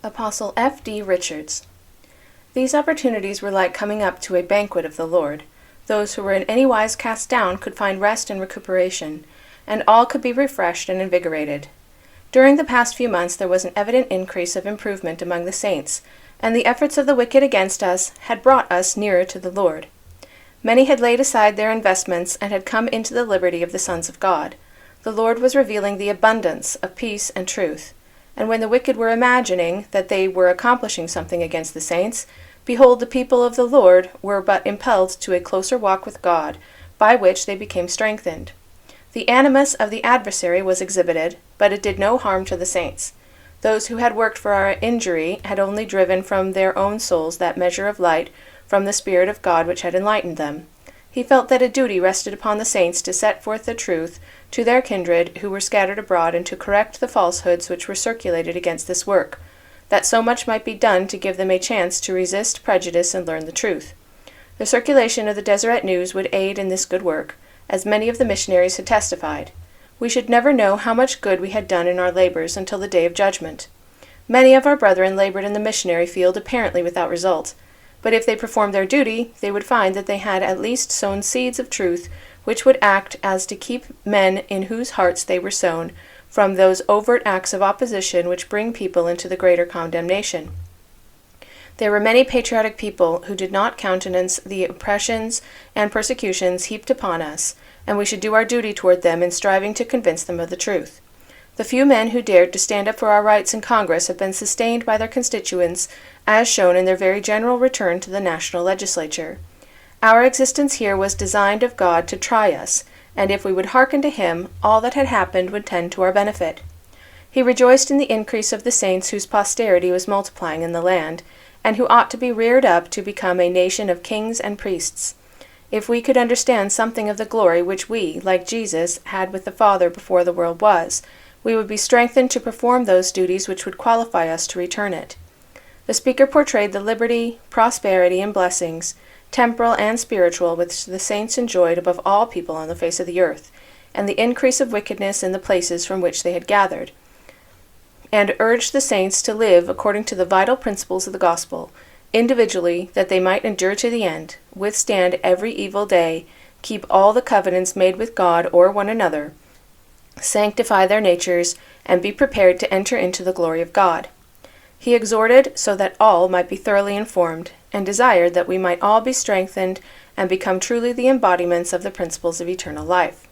Apostle F.D. Richards. These opportunities were like coming up to a banquet of the Lord. Those who were in any wise cast down could find rest and recuperation, and all could be refreshed and invigorated. During the past few months there was an evident increase of improvement among the saints, and the efforts of the wicked against us had brought us nearer to the Lord. Many had laid aside their investments and had come into the liberty of the sons of God. The Lord was revealing the abundance of peace and truth. And when the wicked were imagining that they were accomplishing something against the saints, behold, the people of the Lord were but impelled to a closer walk with God, by which they became strengthened. The animus of the adversary was exhibited, but it did no harm to the saints. Those who had worked for our injury had only driven from their own souls that measure of light from the Spirit of God which had enlightened them. He felt that a duty rested upon the saints to set forth the truth to their kindred who were scattered abroad, and to correct the falsehoods which were circulated against this work, that so much might be done to give them a chance to resist prejudice and learn the truth. The circulation of the Deseret news would aid in this good work, as many of the missionaries had testified. We should never know how much good we had done in our labors until the day of judgment. Many of our brethren labored in the missionary field apparently without result, but if they performed their duty, they would find that they had at least sown seeds of truth which would act as to keep men in whose hearts they were sown from those overt acts of opposition which bring people into the greater condemnation. There were many patriotic people who did not countenance the oppressions and persecutions heaped upon us, and we should do our duty toward them in striving to convince them of the truth. The few men who dared to stand up for our rights in Congress have been sustained by their constituents, as shown in their very general return to the national legislature. Our existence here was designed of God to try us, and if we would hearken to him, all that had happened would tend to our benefit. He rejoiced in the increase of the saints whose posterity was multiplying in the land, and who ought to be reared up to become a nation of kings and priests. If we could understand something of the glory which we, like Jesus, had with the Father before the world was, we would be strengthened to perform those duties which would qualify us to return it. The speaker portrayed the liberty, prosperity, and blessings, temporal and spiritual, which the saints enjoyed above all people on the face of the earth, and the increase of wickedness in the places from which they had gathered, and urged the saints to live according to the vital principles of the gospel, individually, that they might endure to the end, withstand every evil day, keep all the covenants made with God or one another, sanctify their natures, and be prepared to enter into the glory of God. He exhorted so that all might be thoroughly informed, and desired that we might all be strengthened and become truly the embodiments of the principles of eternal life.